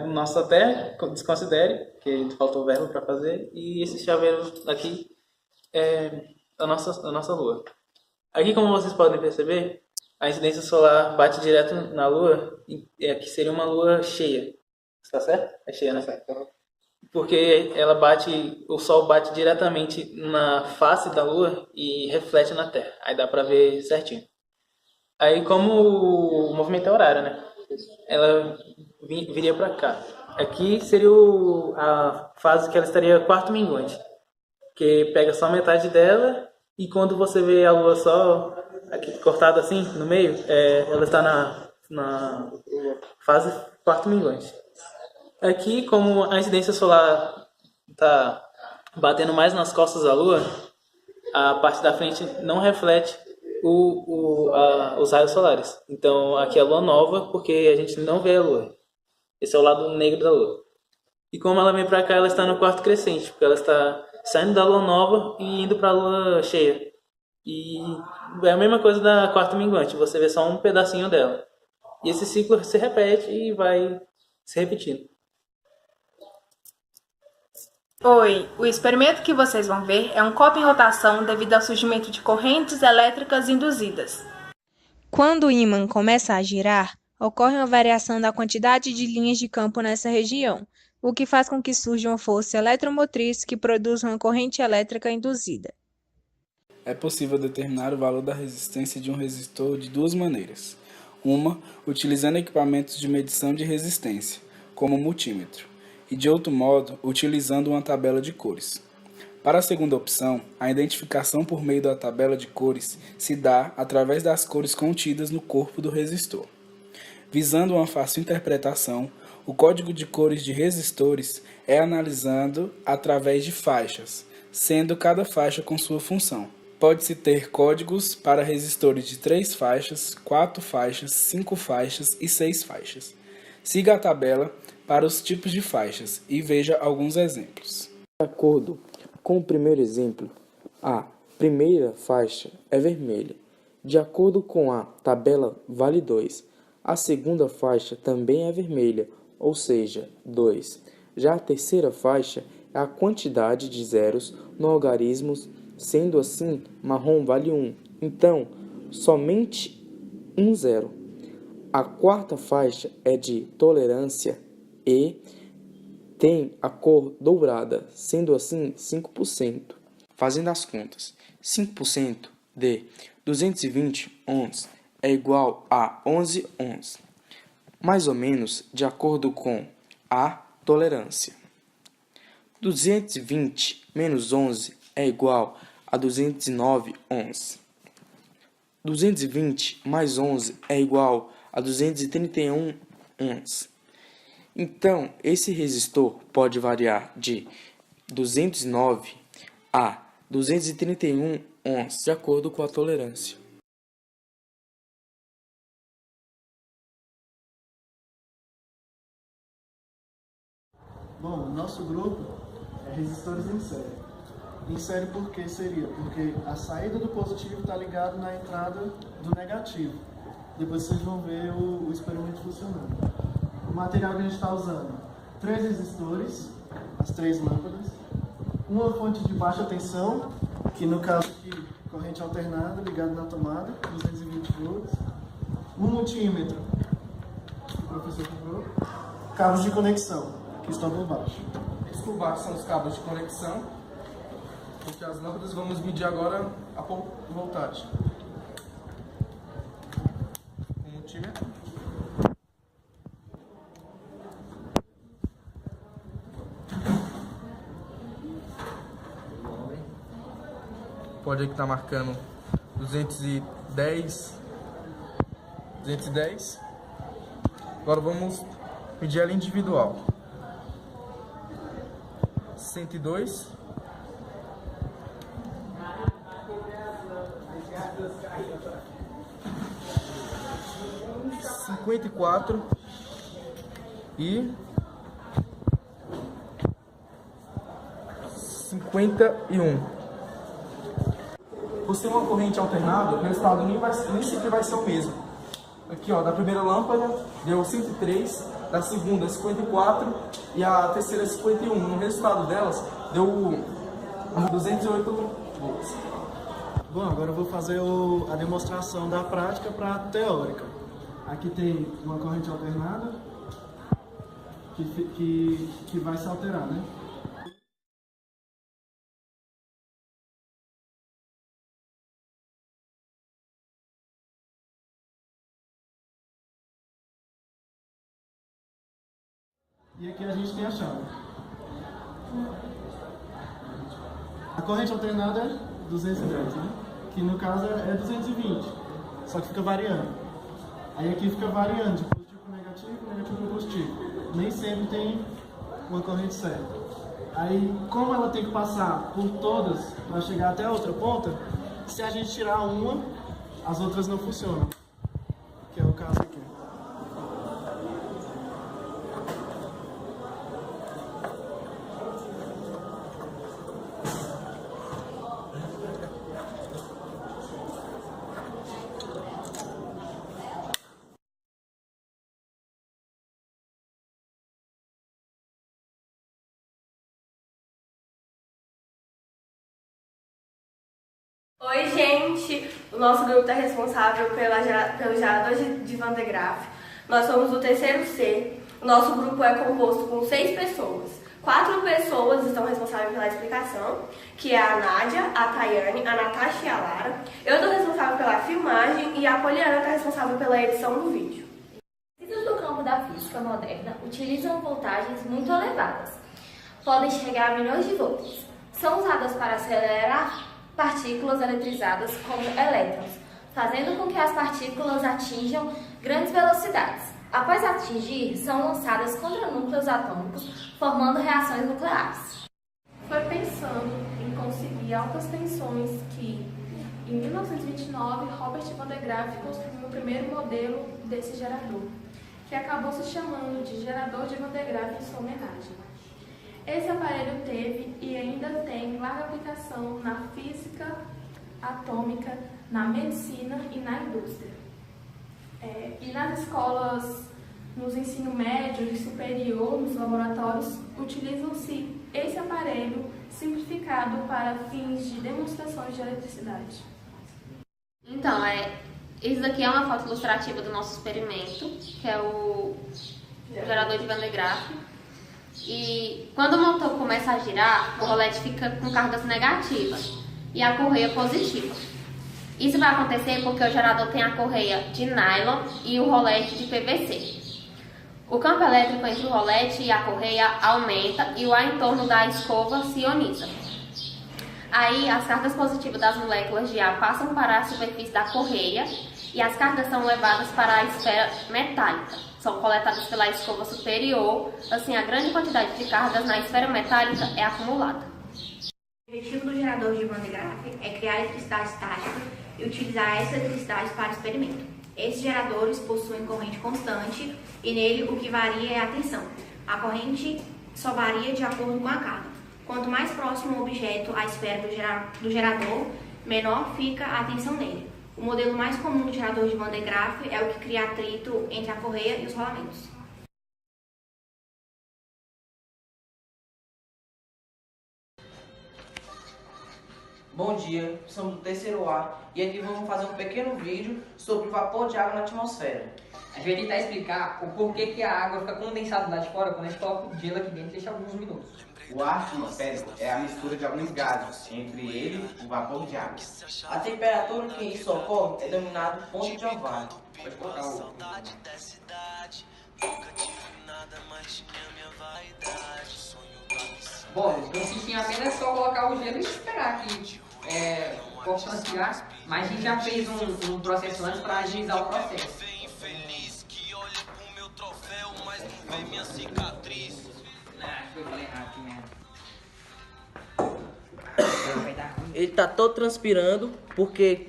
Nosso até, desconsidere, que faltou verbo para fazer, e esse chaveiro aqui é a nossa Lua. Aqui, como vocês podem perceber, a incidência solar bate direto na Lua, que seria uma Lua cheia. Está certo? É cheia, né? Porque o Sol bate diretamente na face da Lua e reflete na Terra. Aí dá para ver certinho. Aí, como o movimento é horário, né? Ela viria para cá. Aqui seria a fase que ela estaria quarto minguante, que pega só metade dela, e quando você vê a Lua só aqui cortada assim no meio, ela está na fase quarto minguante. Aqui, como a incidência solar está batendo mais nas costas da Lua, a parte da frente não reflete os raios solares. Então aqui é a Lua nova, porque a gente não vê a Lua. Esse é o lado negro da Lua. E como ela vem para cá, ela está no quarto crescente, porque ela está saindo da Lua nova e indo para a Lua cheia. E é a mesma coisa da quarta minguante, você vê só um pedacinho dela. E esse ciclo se repete e vai se repetindo. Oi, o experimento que vocês vão ver é um copo em rotação devido ao surgimento de correntes elétricas induzidas. Quando o ímã começa a girar, ocorre uma variação da quantidade de linhas de campo nessa região, o que faz com que surja uma força eletromotriz que produza uma corrente elétrica induzida. É possível determinar o valor da resistência de um resistor de duas maneiras. Uma, utilizando equipamentos de medição de resistência, como o multímetro, e de outro modo, utilizando uma tabela de cores. Para a segunda opção, a identificação por meio da tabela de cores se dá através das cores contidas no corpo do resistor. Visando uma fácil interpretação, o código de cores de resistores é analisado através de faixas, sendo cada faixa com sua função. Pode-se ter códigos para resistores de 3 faixas, 4 faixas, 5 faixas e 6 faixas. Siga a tabela para os tipos de faixas e veja alguns exemplos. De acordo com o primeiro exemplo, a primeira faixa é vermelha. De acordo com a tabela, vale 2. A segunda faixa também é vermelha, ou seja, 2. Já a terceira faixa é a quantidade de zeros no algarismo, sendo assim, marrom vale 1. Então, somente um zero. A quarta faixa é de tolerância e tem a cor dourada, sendo assim 5%. Fazendo as contas, 5% de 220 ohms é igual a 11 ohms, mais ou menos de acordo com a tolerância. 220 menos 11 é igual a 209 ohms. 220 mais 11 é igual a 231 ohms. Então, esse resistor pode variar de 209 a 231 ohms, de acordo com a tolerância. Bom, o nosso grupo é resistores em série. Em série por que seria? Porque a saída do positivo está ligada na entrada do negativo. Depois vocês vão ver o experimento funcionando. O material que a gente está usando: 3 resistores, as 3 lâmpadas, uma fonte de baixa tensão, que no caso aqui, corrente alternada, ligado na tomada, 220 volts, um multímetro, que o professor comprou, cabos de conexão, que estão por baixo. Esses por baixo são os cabos de conexão, porque as lâmpadas vamos medir agora a voltagem. O multímetro. Pode aí que está marcando 210. Agora vamos medir ela individual. 102. 54 e 51. Por ser uma corrente alternada, o resultado nem sempre vai ser o mesmo. Aqui, ó, da primeira lâmpada deu 103 da segunda é 54 e a terceira é 51. No resultado delas, deu 208 volts. Bom, agora eu vou fazer a demonstração da prática para a teórica. Aqui tem uma corrente alternada que vai se alterar, né? E aqui a gente tem a chave. A corrente alternada é 210, né? Que no caso é 220, só que fica variando. Aí aqui fica variando de positivo para negativo para positivo. Nem sempre tem uma corrente certa. Aí, como ela tem que passar por todas para chegar até a outra ponta, se a gente tirar uma, as outras não funcionam. Que é o caso aqui. Oi, gente! O nosso grupo está responsável pelo gerador de Van de Graaff. Nós somos do terceiro C. O nosso grupo é composto com 6 pessoas. 4 pessoas estão responsáveis pela explicação, que é a Nádia, a Tayane, a Natasha e a Lara. Eu estou responsável pela filmagem e a Poliana está responsável pela edição do vídeo. Cientistas do campo da física moderna utilizam voltagens muito elevadas. Podem chegar a milhões de volts. São usadas para acelerar partículas eletrizadas como elétrons, fazendo com que as partículas atinjam grandes velocidades. Após atingir, são lançadas contra núcleos atômicos, formando reações nucleares. Foi pensando em conseguir altas tensões que, em 1929, Robert Van de Graaff construiu o primeiro modelo desse gerador, que acabou se chamando de gerador de Van de Graaff em sua homenagem. Esse aparelho teve e ainda tem larga aplicação na física atômica, na medicina e na indústria. E nas escolas, nos ensino médio e superior, nos laboratórios, utilizam-se esse aparelho simplificado para fins de demonstrações de eletricidade. Então, isso daqui é uma foto ilustrativa do nosso experimento, que é o gerador de Van de Graaff. E quando o motor começa a girar, o rolete fica com cargas negativas e a correia positiva. Isso vai acontecer porque o gerador tem a correia de nylon e o rolete de PVC. O campo elétrico entre o rolete e a correia aumenta e o ar em torno da escova se ioniza. Aí as cargas positivas das moléculas de ar passam para a superfície da correia e as cargas são levadas para a esfera metálica. São coletadas pela escova superior, assim a grande quantidade de cargas na esfera metálica é acumulada. O objetivo do gerador de Van de Graaff é criar eletricidade estática e utilizar essa eletricidade para o experimento. Esses geradores possuem corrente constante e nele o que varia é a tensão. A corrente só varia de acordo com a carga. Quanto mais próximo o objeto à esfera do gerador, menor fica a tensão nele. O modelo mais comum do gerador de Van de Graaff é o que cria atrito entre a correia e os rolamentos. Bom dia, somos do terceiro A e aqui vamos fazer um pequeno vídeo sobre o vapor de água na atmosfera. A gente vai tentar explicar o porquê que a água fica condensada lá de fora quando a gente coloca o gelo aqui dentro e deixa alguns minutos. O ar atmosférico é a mistura de alguns gases, entre eles o vapor de água. A temperatura que isso ocorre é denominada ponto de orvalho. Pode colocar o... Bom, consiste em apenas só colocar o gelo e esperar que constanciar, mas a gente já fez um processo antes para agilizar o processo. Ele tá todo transpirando porque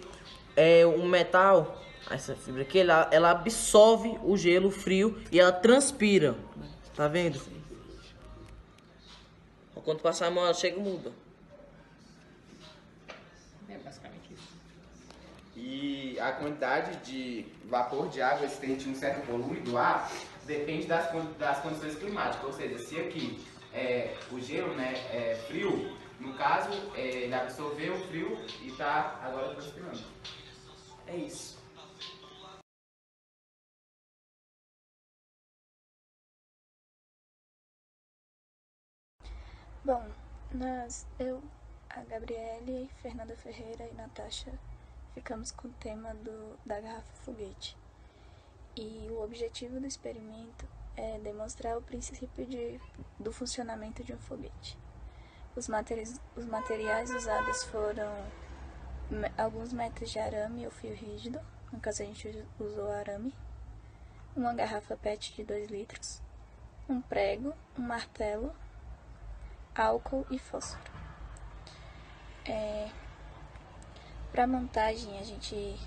o metal, essa fibra aqui, ela absorve o gelo frio e ela transpira. Tá vendo? Quando passar a mão, ela chega e muda. É basicamente isso. E a quantidade de vapor de água existente em um certo volume do ar depende das condições climáticas. Ou seja, se aqui o gelo, né, é frio, no caso, ele absorveu o frio e está agora transpirando. É isso. Bom, eu, a Gabriele, Fernanda Ferreira e Natasha ficamos com o tema da garrafa foguete. E o objetivo do experimento é demonstrar o princípio do funcionamento de um foguete. Os materiais usados foram alguns metros de arame ou fio rígido, no caso a gente usou arame, uma garrafa PET de 2 litros, um prego, um martelo, álcool e fósforo. Para montagem a gente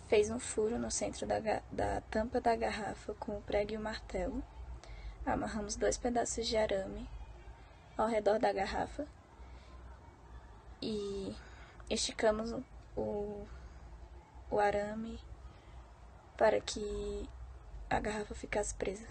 fez um furo no centro da tampa da garrafa com o prego e o martelo, amarramos 2 pedaços de arame ao redor da garrafa e esticamos o arame para que a garrafa ficasse presa.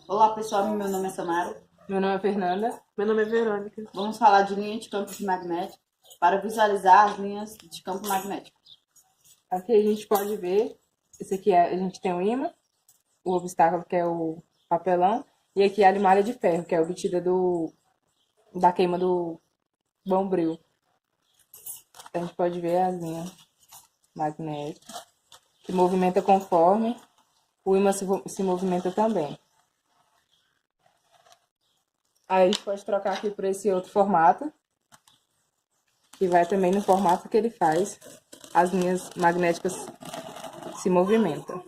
Olá pessoal, meu nome é Samara. Meu nome é Fernanda. Meu nome é Verônica. Vamos falar de linha de campo magnético para visualizar as linhas de campo magnético. Aqui a gente pode ver, esse aqui a gente tem o ímã, o obstáculo que é o papelão, e aqui a limalha de ferro, que é obtida da queima do bombril. A gente pode ver as linhas magnéticas, que movimenta conforme o ímã se movimenta também. Aí a gente pode trocar aqui por esse outro formato, que vai também no formato que ele faz, as linhas magnéticas se movimentam.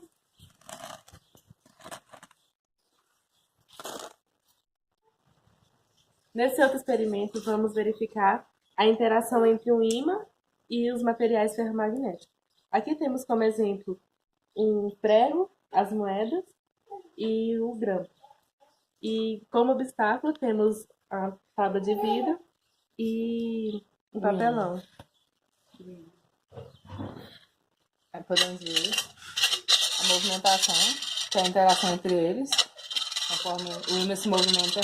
Nesse outro experimento, vamos verificar a interação entre o ímã e os materiais ferromagnéticos. Aqui temos como exemplo um prego, as moedas e o grampo. E como obstáculo temos a tábua de vidro e o papelão. Aí podemos ver a movimentação, que é a interação entre eles. Conforme o ímã se movimenta,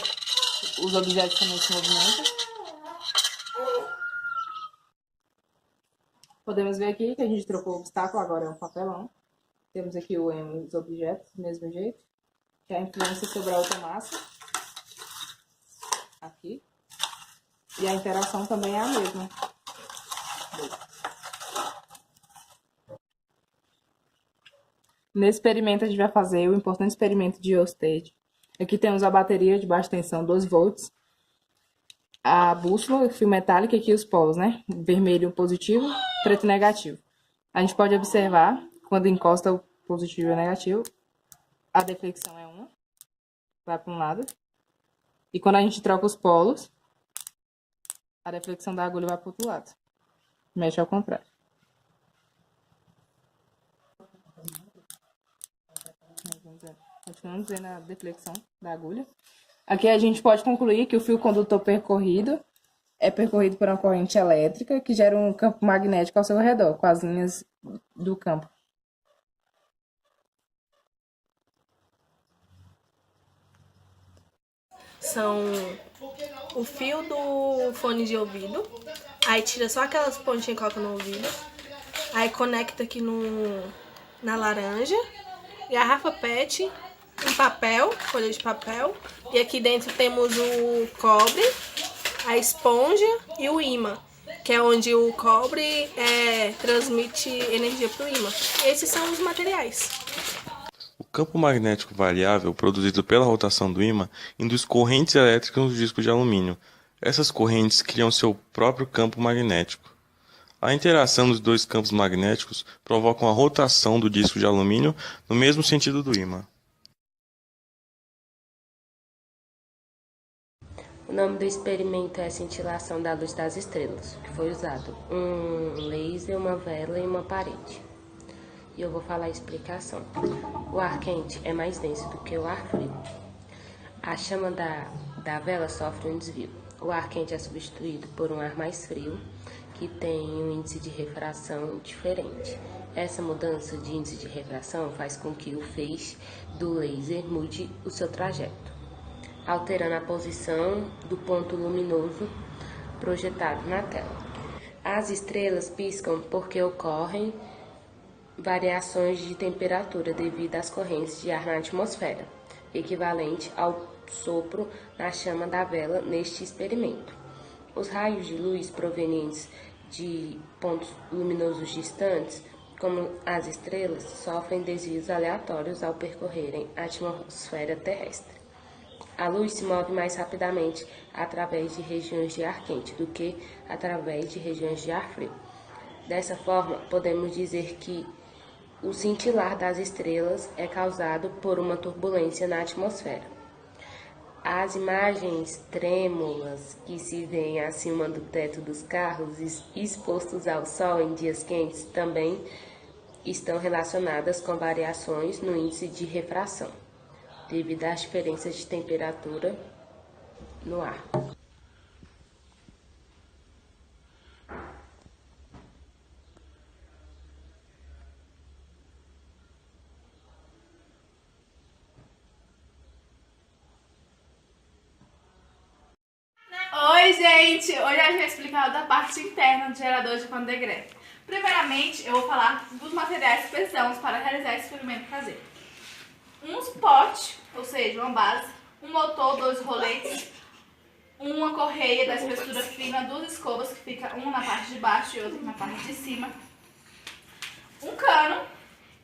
os objetos também se movimentam. Podemos ver aqui que a gente trocou o obstáculo, agora é um papelão. Temos aqui o ímã e os objetos do mesmo jeito, que é a influência sobre a outra massa. Aqui. E a interação também é a mesma. Nesse experimento a gente vai fazer o importante experimento de Ørsted. Aqui temos a bateria de baixa tensão 12 volts, a bússola, o fio metálico e aqui os polos, né? Vermelho positivo, preto negativo. A gente pode observar, quando encosta o positivo e o negativo, a deflexão é uma, vai para um lado. E quando a gente troca os polos, a deflexão da agulha vai para o outro lado. Mexe ao contrário. Continuamos vendo a deflexão da agulha. Aqui a gente pode concluir que o fio condutor percorrido é percorrido por uma corrente elétrica que gera um campo magnético ao seu redor, com as linhas do campo. São o fio do fone de ouvido, aí tira só aquelas pontinhas e coloca no ouvido, aí conecta aqui na laranja, garrafa PET, um papel, folha de papel, e aqui dentro temos o cobre, a esponja e o ímã, que é onde o cobre transmite energia para o ímã. Esses são os materiais. campo magnético variável produzido pela rotação do ímã induz correntes elétricas nos discos de alumínio. Essas correntes criam seu próprio campo magnético. A interação dos dois campos magnéticos provoca a rotação do disco de alumínio no mesmo sentido do ímã. O nome do experimento é cintilação da luz das estrelas, que foi usado um laser, uma vela e uma parede. E eu vou falar a explicação. O ar quente é mais denso do que o ar frio. A chama da vela sofre um desvio. O ar quente é substituído por um ar mais frio, que tem um índice de refração diferente. Essa mudança de índice de refração faz com que o feixe do laser mude o seu trajeto, alterando a posição do ponto luminoso projetado na tela. As estrelas piscam porque ocorrem variações de temperatura devido às correntes de ar na atmosfera, equivalente ao sopro na chama da vela neste experimento. Os raios de luz provenientes de pontos luminosos distantes, como as estrelas, sofrem desvios aleatórios ao percorrerem a atmosfera terrestre. A luz se move mais rapidamente através de regiões de ar quente do que através de regiões de ar frio. Dessa forma, podemos dizer que o cintilar das estrelas é causado por uma turbulência na atmosfera. As imagens trêmulas que se veem acima do teto dos carros expostos ao sol em dias quentes também estão relacionadas com variações no índice de refração, devido às diferenças de temperatura no ar. Oi, gente! Hoje a gente vai explicar da parte interna do gerador de Van de Graaff. Primeiramente, eu vou falar dos materiais que precisamos para realizar esse experimento caseiro. Um suporte, ou seja, uma base, um motor, 2 roletes, uma correia da espessura fina, 2 escovas, que fica uma na parte de baixo e outra na parte de cima, um cano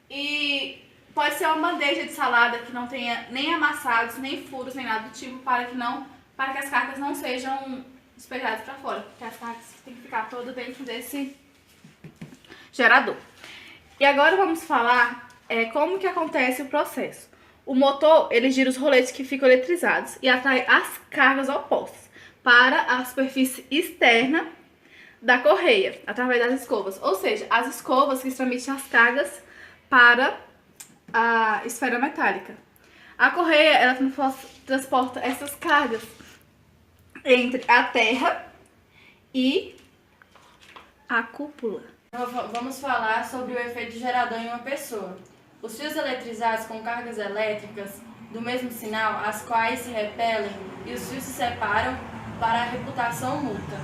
e pode ser uma bandeja de salada que não tenha nem amassados, nem furos, nem nada do tipo, para que as cargas não sejam despejadas para fora, porque as cargas têm que ficar todas dentro desse gerador. E agora vamos falar como que acontece o processo. O motor, ele gira os roletes que ficam eletrizados e atrai as cargas opostas para a superfície externa da correia, através das escovas. Ou seja, as escovas que transmitem as cargas para a esfera metálica. A correia, ela transporta essas cargas entre a terra e a cúpula. Vamos falar sobre o efeito gerador em uma pessoa. Os fios eletrizados com cargas elétricas do mesmo sinal, as quais se repelem e os fios se separam para a reputação mútua.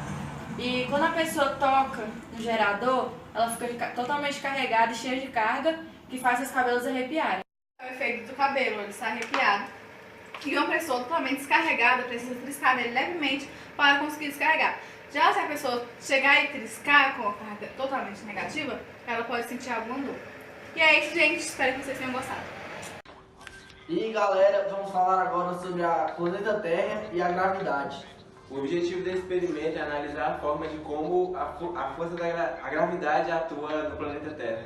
E quando a pessoa toca no gerador, ela fica totalmente carregada e cheia de carga, que faz seus cabelos arrepiarem. É o efeito do cabelo, ele está arrepiado. E uma pessoa totalmente descarregada precisa triscar nele levemente para conseguir descarregar. Já se a pessoa chegar e triscar com a carga totalmente negativa, ela pode sentir alguma dor. E é isso, gente. Espero que vocês tenham gostado. E galera, vamos falar agora sobre a planeta Terra e a gravidade. O objetivo desse experimento é analisar a forma de como a força da gravidade atua no planeta Terra.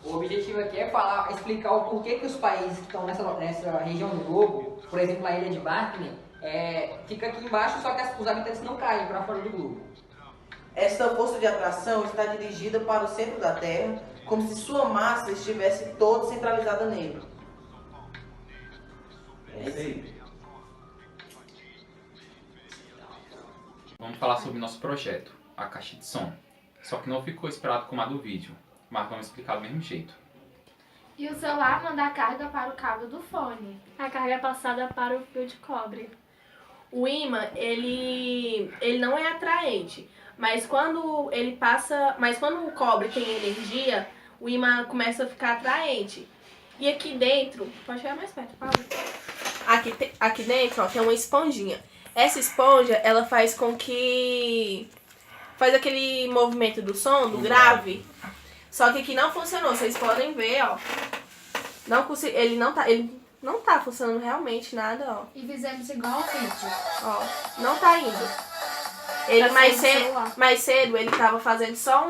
O objetivo aqui é explicar o porquê que os países que estão nessa região do globo, por exemplo, a ilha de Barkner, fica aqui embaixo, só que os habitantes não caem para fora do globo. Esta força de atração está dirigida para o centro da Terra, como se sua massa estivesse toda centralizada nele. É isso aí. Vamos falar sobre o nosso projeto, a caixa de som. Só que não ficou esperado como a do vídeo, mas vamos explicar do mesmo jeito. E o celular manda a carga para o cabo do fone. A carga é passada para o fio de cobre. O ímã, ele não é atraente, mas quando o cobre tem energia, o ímã começa a ficar atraente. E aqui dentro, pode chegar mais perto, Paulo. Aqui dentro, ó, tem uma esponjinha. Essa esponja, ela faz aquele movimento do som, do grave. Só que aqui não funcionou, vocês podem ver, ó. Ele não tá funcionando realmente nada, ó. E fizemos igual o vídeo. Ó, não tá indo. Ele mais cedo ele tava fazendo só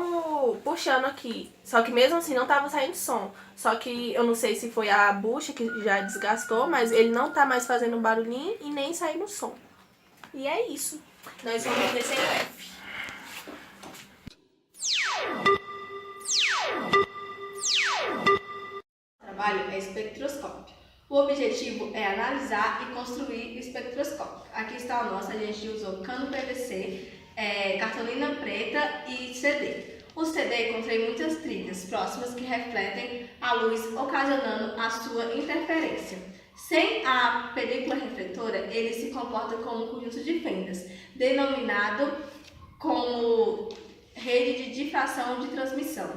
puxando aqui. Só que mesmo assim não tava saindo som. Só que eu não sei se foi a bucha que já desgastou, mas ele não tá mais fazendo barulhinho e nem saindo som. E é isso. Nós vamos descer o F. O trabalho é espectroscópio. O objetivo é analisar e construir o espectroscópio. Aqui está o nosso, a gente usou cano PVC, cartolina preta e CD. O CD contém muitas trilhas próximas que refletem a luz, ocasionando a sua interferência. Sem a película refletora, ele se comporta como um conjunto de fendas, denominado como rede de difração de transmissão.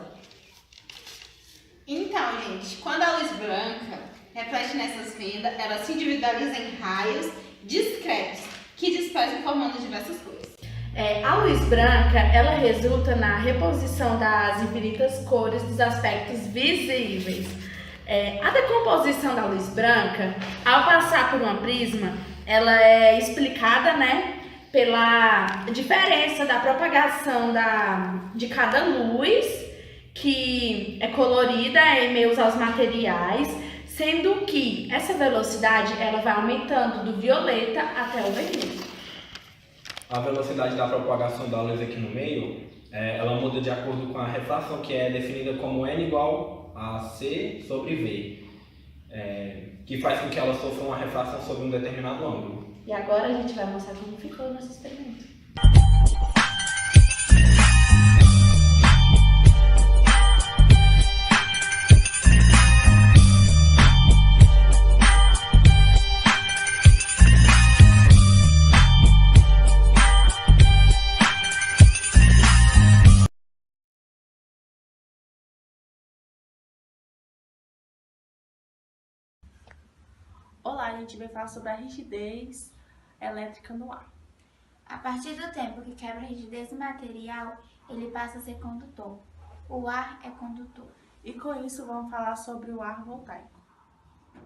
Então, gente, quando a luz branca reflete nessas fendas, ela se individualiza em raios discretos, que dispersam formando diversas cores. A luz branca, ela resulta na reposição das infinitas cores dos aspectos visíveis. A decomposição da luz branca, ao passar por uma prisma, ela é explicada, pela diferença da propagação de cada luz, que é colorida em meio aos materiais, sendo que essa velocidade ela vai aumentando do violeta até o vermelho. A velocidade da propagação da luz aqui no meio, ela muda de acordo com a refração, que é definida como N igual a C sobre V, que faz com que ela sofra uma refração sobre um determinado ângulo. E agora a gente vai mostrar como ficou o nosso experimento. Olá, a gente vai falar sobre a rigidez elétrica no ar. A partir do tempo que quebra a rigidez do material, ele passa a ser condutor. O ar é condutor. E com isso vamos falar sobre o ar voltaico.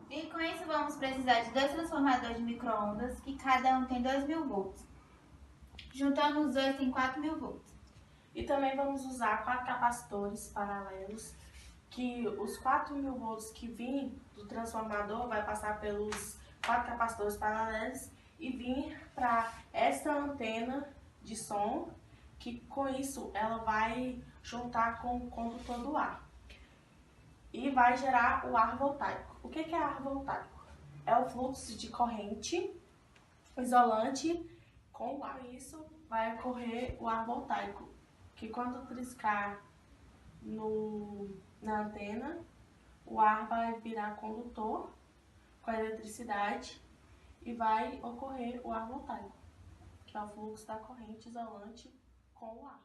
E com isso vamos precisar de 2 transformadores de micro-ondas, que cada um tem 2.000 volts. Juntando os dois tem 4.000 volts. E também vamos usar 4 capacitores paralelos, que os 4.000 volts que vêm do transformador vai passar pelos 4 capacitores paralelos e vir para esta antena de som, que com isso ela vai juntar com o condutor do ar e vai gerar o ar voltaico. O que é ar voltaico? É o fluxo de corrente isolante com o ar. Com isso vai ocorrer o ar voltaico, que quando triscar na antena, o ar vai virar condutor com a eletricidade e vai ocorrer o ar voltaico, que é o fluxo da corrente isolante com o ar.